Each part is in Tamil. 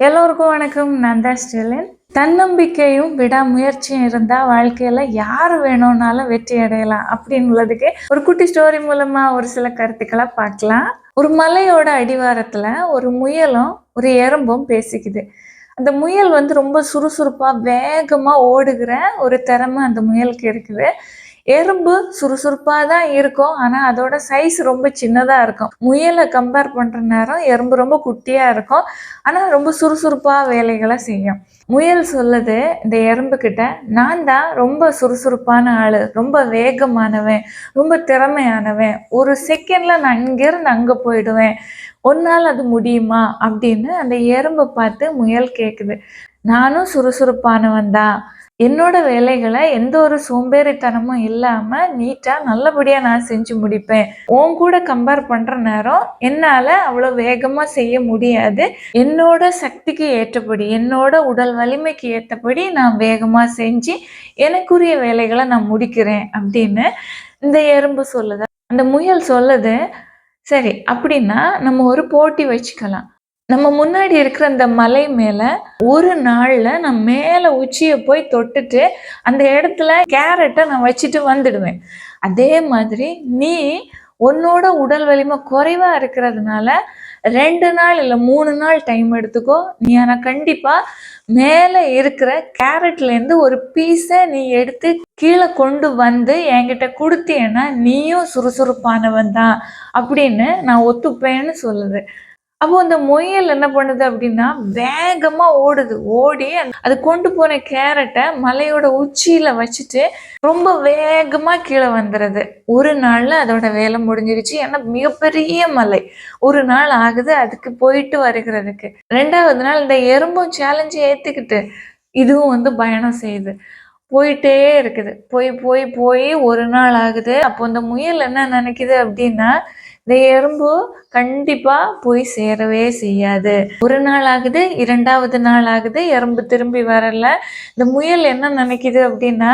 எல்லோருக்கும் வணக்கம். நான் தான் ஸ்டெலின். தன்னம்பிக்கையும் விடாமுயற்சியும் இருந்தால் வாழ்க்கையில் யார் வேணும்னாலும் வெற்றி அடையலாம் அப்படின்றதுக்கு ஒரு குட்டி ஸ்டோரி மூலமாக ஒரு சில கருத்துக்களை பார்க்கலாம். ஒரு மலையோட அடிவாரத்தில் ஒரு முயலும் ஒரு எறும்பும் பேசிக்குது. அந்த முயல் ரொம்ப சுறுசுறுப்பாக வேகமாக ஓடுகிற ஒரு திறமை அந்த முயலுக்கு இருக்குது. எறும்பு சுறுசுறுப்பாக தான் இருக்கும், ஆனால் அதோட சைஸ் ரொம்ப சின்னதாக இருக்கும். முயலை கம்பேர் பண்ணுற நேரம் எறும்பு ரொம்ப குட்டியாக இருக்கும், ஆனால் ரொம்ப சுறுசுறுப்பாக வேலைகளை செய்யும். முயல் சொல்லுது இந்த எறும்புக்கிட்ட, நான் தான் ரொம்ப சுறுசுறுப்பான ஆள், ரொம்ப வேகமானவன், ரொம்ப திறமையானவன், ஒரு செகண்டில் நான் இங்கேருந்து அங்கே போயிடுவேன், ஒன்னால் அது முடியுமா அப்படின்னு அந்த எறும்பை பார்த்து முயல் கேட்குது. நானும் சுறுசுறுப்பானவன் தான், என்னோட வேலைகளை எந்த ஒரு சோம்பேறித்தனமும் இல்லாமல் நீட்டாக நல்லபடியாக நான் செஞ்சு முடிப்பேன். உன் கூட கம்பேர் பண்ணுற நேரம் என்னால் அவ்வளோ வேகமாக செய்ய முடியாது. என்னோட சக்திக்கு ஏற்றபடி, என்னோட உடல் வலிமைக்கு ஏற்றபடி நான் வேகமாக செஞ்சு எனக்குரிய வேலைகளை நான் முடிக்கிறேன் அப்படின்னு இந்த எறும்பு சொல்லுது. அந்த முயல் சொல்லுது, சரி அப்படின்னா நம்ம ஒரு போட்டி வச்சுக்கலாம். நம்ம முன்னாடி இருக்கிற அந்த மலை மேலே ஒரு நாளில் நான் மேலே உச்சியை போய் தொட்டுட்டு அந்த இடத்துல கேரட்டை நான் வச்சுட்டு வந்துடுவேன். அதே மாதிரி நீ உன்னோட உடல் வலிமை குறைவாக இருக்கிறதுனால 2 நாள் இல்லை 3 நாள் டைம் எடுத்துக்கோ. நீ ஆனால் கண்டிப்பாக மேலே இருக்கிற கேரட்லேருந்து ஒரு பீஸை நீ எடுத்து கீழே கொண்டு வந்து என்கிட்ட கொடுத்தேன்னா நீயும் சுறுசுறுப்பானவன் தான் அப்படின்னு நான் ஒத்துப்பேன்னு சொல்லுது. அப்போ அந்த முயல் என்ன பண்ணுது அப்படின்னா வேகமாக ஓடுது. ஓடி அது கொண்டு போன கேரட்டை மலையோட உச்சியில் வச்சுட்டு ரொம்ப வேகமாக கீழே வந்துடுது. ஒரு நாளில் அதோட வேலை முடிஞ்சிருச்சு. ஏன்னா மிகப்பெரிய மலை, ஒரு நாள் ஆகுது அதுக்கு போயிட்டு வருகிறதுக்கு. 2வது நாள் இந்த எறும்பும் சேலஞ்சை ஏற்றுக்கிட்டு இதுவும் பயணம் செய்யுது. போயிட்டே இருக்குது. போய் போய் போய் ஒரு நாள் ஆகுது. அப்போ இந்த முயல் என்ன நினைக்குது அப்படின்னா, இந்த எறும்பு கண்டிப்பா போய் சேரவே செய்யாது. ஒரு நாள் ஆகுது, 2வது நாள் ஆகுது, எறும்பு திரும்பி வரல. இந்த முயல் என்ன நினைக்குது அப்படின்னா,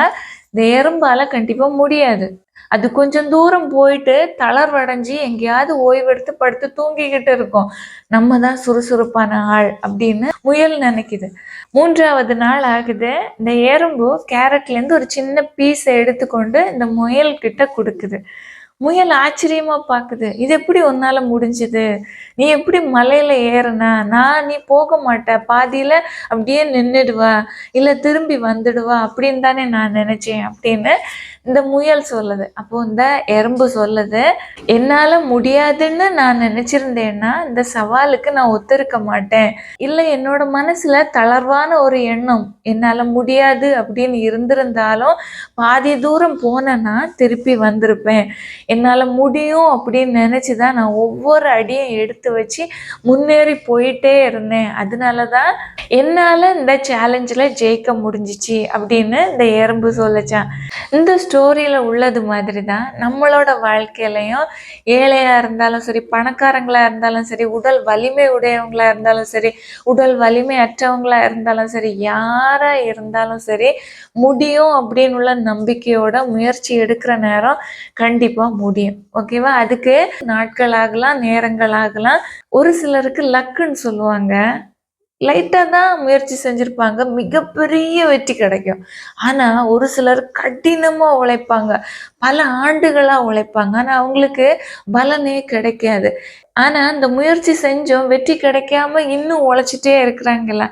இந்த எறும்பால கண்டிப்பா முடியாது. அது கொஞ்சம் தூரம் போயிட்டு தளர்வடைஞ்சு எங்கேயாவது ஓய்வெடுத்து படுத்து தூங்கிக்கிட்டு இருக்கும். நம்ம தான் சுறுசுறுப்பான ஆள் அப்படின்னு முயல் நினைக்குது. 3வது நாள் ஆகுது. இந்த எறும்பு கேரட்லேருந்து ஒரு சின்ன பீஸை எடுத்துக்கொண்டு இந்த முயல் கிட்ட கொடுக்குது. முயல் ஆச்சரியமா பார்க்குது. இது எப்படி உன்னால முடிஞ்சுது? நீ எப்படி மலையில ஏறுனா? நீ போக மாட்ட, பாதியில அப்படியே நின்றுடுவா, இல்லை திரும்பி வந்துடுவா அப்படின்னு தானே நான் நினைச்சேன் அப்படின்னு இந்த முயல் சொல்லுது. அப்போ இந்த எறும்பு சொல்லுது, என்னால் முடியாதுன்னு நான் நினச்சிருந்தேன்னா இந்த சவாலுக்கு நான் ஒத்துருக்க மாட்டேன். இல்லை என்னோட மனசில் தளர்வான ஒரு எண்ணம் என்னால் முடியாது அப்படின்னு இருந்திருந்தாலும் பாதி தூரம் போனேன்னா திருப்பி வந்திருப்பேன். என்னால் முடியும் அப்படின்னு நினச்சி தான் நான் ஒவ்வொரு அடியும் எடுத்து வச்சு முன்னேறி போயிட்டே இருந்தேன். அதனால தான் என்னால் இந்த சேலஞ்சில் ஜெயிக்க முடிஞ்சிச்சு அப்படின்னு இந்த எறும்பு சொல்லிச்சான். இந்த ஸ்டோரியில் உள்ளது மாதிரி தான் நம்மளோட வாழ்க்கையிலையும் ஏழையாக இருந்தாலும் சரி, பணக்காரங்களாக இருந்தாலும் சரி, உடல் வலிமை உடையவங்களாக இருந்தாலும் சரி, உடல் வலிமை அற்றவங்களாக இருந்தாலும் சரி, யாராக இருந்தாலும் சரி, முடியும் அப்படின்னு உள்ள நம்பிக்கையோட முயற்சி எடுக்கிற நேரம் கண்டிப்பாக முடியும். ஓகேவா? அதுக்கு நாட்கள் ஆகலாம், நேரங்கள் ஆகலாம். ஒரு சிலருக்கு லக்குன்னு சொல்லுவாங்க. லைட்டாக தான் முயற்சி செஞ்சுருப்பாங்க, மிகப்பெரிய வெற்றி கிடைக்கும். ஆனால் ஒரு சிலர் கடினமாக உழைப்பாங்க, பல ஆண்டுகளாக உழைப்பாங்க, ஆனால் அவங்களுக்கு பலனே கிடைக்காது. ஆனால் அந்த முயற்சி செஞ்சும் வெற்றி கிடைக்காம இன்னும் உழைச்சிட்டே இருக்கிறாங்கல்ல,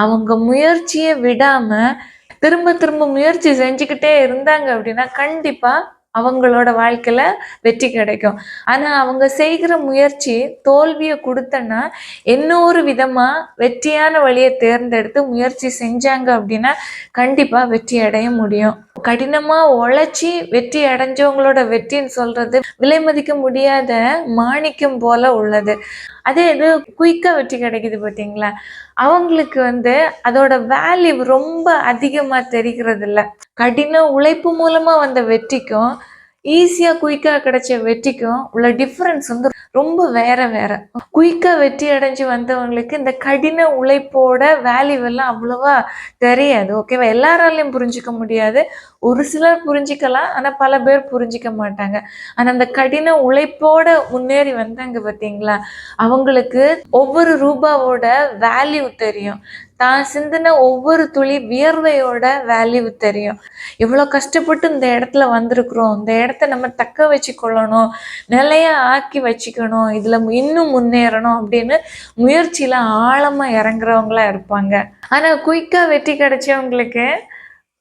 அவங்க முயற்சியை விடாமல் திரும்ப திரும்ப முயற்சி செஞ்சுக்கிட்டே இருந்தாங்க அப்படின்னா கண்டிப்பாக அவங்களோட வாழ்க்கையில் வெற்றி கிடைக்கும். ஆனால் அவங்க செய்கிற முயற்சி தோல்வியை கொடுத்தன்னா இன்னொரு விதமாக வெற்றியான வழியை தேர்ந்தெடுத்து முயற்சி செஞ்சாங்க அப்படின்னா கண்டிப்பாக வெற்றி அடைய முடியும். கடினமாக உழைச்சி வெற்றி அடைஞ்சவங்களோட வெற்றின்னு சொல்கிறது விலை மதிக்க முடியாத மாணிக்கம் போல உள்ளது. அதே இது குயிக்காக வெற்றி கிடைக்குது பார்த்தீங்களா, அவங்களுக்கு அதோட வேல்யூ ரொம்ப அதிகமாக தெரிகிறது இல்லை. கடின உழைப்பு மூலமாக வந்த வெற்றிக்கும் ஈஸியாக குயிக்காக கிடைச்ச வெற்றிக்கும் உள்ள டிஃப்ரென்ஸ் ரொம்ப வேற வேற. குயிக்கா வெற்றி அடைஞ்சு வந்தவங்களுக்கு இந்த கடின உழைப்போட வேல்யூ எல்லாம் அவ்வளவா தெரியாது. ஓகேவா? எல்லாராலையும் புரிஞ்சுக்க முடியாது. ஒரு சிலர் புரிஞ்சுக்கலாம். ஆனா பல பேர் புரிஞ்சுக்க மாட்டாங்க. ஆனா அந்த கடின உழைப்போட முன்னேறி வந்தாங்க பார்த்தீங்களா? அவங்களுக்கு ஒவ்வொரு ரூபாவோட வேல்யூ தெரியும். தான் சிந்தின ஒவ்வொரு துளி வியர்வையோட வேல்யூ தெரியும். எவ்வளோ கஷ்டப்பட்டு இந்த இடத்துல வந்திருக்கிறோம். இந்த இடத்த நம்ம தக்க வச்சு கொள்ளணும், நிலையா ஆக்கி வச்சுக்கணும், இதுல இன்னும் முன்னேறணும் அப்படின்னு முயற்சியில ஆழமா இறங்குறவங்களா இருப்பாங்க. ஆனா குயிக்கா வெற்றி கிடைச்சவங்களுக்கு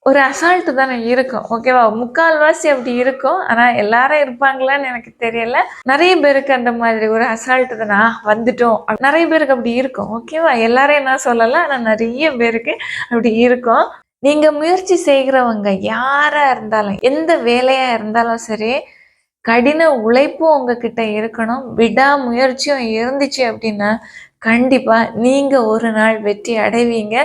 ஒரு அசால்ட்டு தானே இருக்கும். ஓகேவா? முக்கால்வாசி அப்படி இருக்கும். ஆனா எல்லாரும் இருப்பாங்களான்னு எனக்கு தெரியல. நிறைய பேருக்கு அந்த மாதிரி ஒரு அசால்ட்டு தானா வந்துட்டோம். நிறைய பேருக்கு அப்படி இருக்கும். ஓகேவா? எல்லாரையும் நான் சொல்லல. ஆனா நிறைய பேருக்கு அப்படி இருக்கும். நீங்க முயற்சி செய்கிறவங்க யாரா இருந்தாலும், எந்த வேலையா இருந்தாலும் சரி, கடின உழைப்பும் உங்ககிட்ட இருக்கணும். விடாமுயற்சியும் இருந்துச்சு அப்படின்னா, கண்டிப்பா நீங்க ஒரு நாள் வெற்றி அடைவீங்க.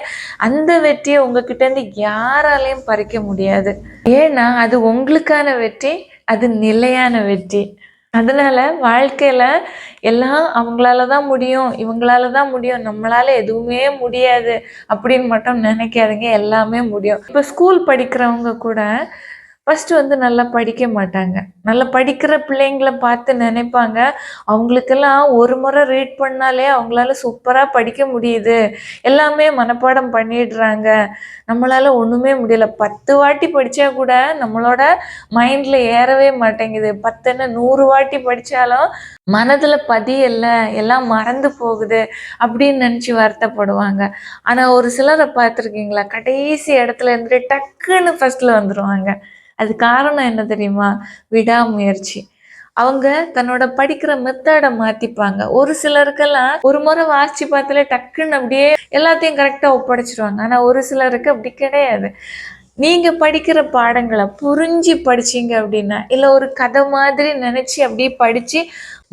அந்த வெற்றியை உங்ககிட்ட இருந்து யாராலையும் பறிக்க முடியாது. ஏன்னா அது உங்களுக்கான வெற்றி, அது நிலையான வெற்றி. அதனால வாழ்க்கையில எல்லாம் அவங்களால தான் முடியும், இவங்களால தான் முடியும், நம்மளால எதுவுமே முடியாது அப்படின்னு மட்டும் நினைக்காதீங்க. எல்லாமே முடியும். இப்போ ஸ்கூல் படிக்கிறவங்க கூட ஃபஸ்ட்டு வந்து நல்லா படிக்க மாட்டாங்க. நல்லா படிக்கிற பிள்ளைங்கள பார்த்து நினைப்பாங்க, அவங்களுக்கெல்லாம் ஒரு முறை ரீட் பண்ணாலே அவங்களால சூப்பராக படிக்க முடியுது, எல்லாமே மனப்பாடம் பண்ணிடுறாங்க, நம்மளால ஒன்றுமே முடியல. 10 வாட்டி படித்தா கூட நம்மளோட மைண்டில் ஏறவே மாட்டேங்குது. 10 100 வாட்டி படித்தாலும் மனதில் பதியல, எல்லாம் மறந்து போகுது அப்படின்னு நினச்சி வருத்தப்படுவாங்க. ஆனால் ஒரு சிலரை பார்த்துருக்கீங்களா, கடைசி இடத்துல இருந்துட்டு டக்குன்னு ஃபஸ்ட்டில் வந்துடுவாங்க. அது காரணம் என்ன தெரியுமா? விடாமுயற்சி. அவங்க தன்னோட படிக்கிற மெத்தடை மாத்திப்பாங்க. ஒரு சிலருக்கெல்லாம் ஒரு முறை வாசிச்சு பார்த்தாலே டக்குன்னு அப்படியே எல்லாத்தையும் கரெக்டா ஒப்படைச்சிருவாங்க. ஆனா ஒரு சிலருக்கு அப்படி கிடையாது. நீங்க படிக்கிற பாடங்களை புரிஞ்சு படிச்சீங்க அப்படின்னா, இல்ல ஒரு கதை மாதிரி நினைச்சு அப்படியே படிச்சு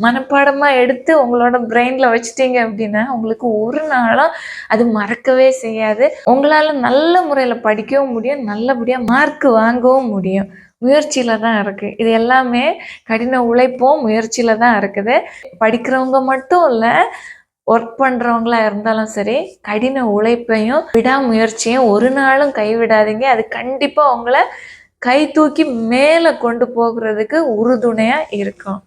மனப்பாடமா எடுத்து உங்களோட பிரெயின்ல வச்சுட்டீங்க அப்படின்னா, உங்களுக்கு ஒரு நாளும் அது மறக்கவே செய்யாது. உங்களால நல்ல முறையில படிக்கவும் முடியும், நல்லபடியா மார்க் வாங்கவும் முடியும். முயற்சியில தான் இருக்கு. இது எல்லாமே கடின உழைப்பும் முயற்சியில தான் இருக்குது. படிக்கிறவங்க மட்டும் இல்ல, ஒர்க் பண்றவங்களா இருந்தாலும் சரி, கடின உழைப்பையும் விடாமுயற்சியும் ஒரு நாளும் கைவிடாதீங்க. அது கண்டிப்பா உங்களை கை தூக்கி மேல கொண்டு போகிறதுக்கு உறுதுணையா இருக்கும்.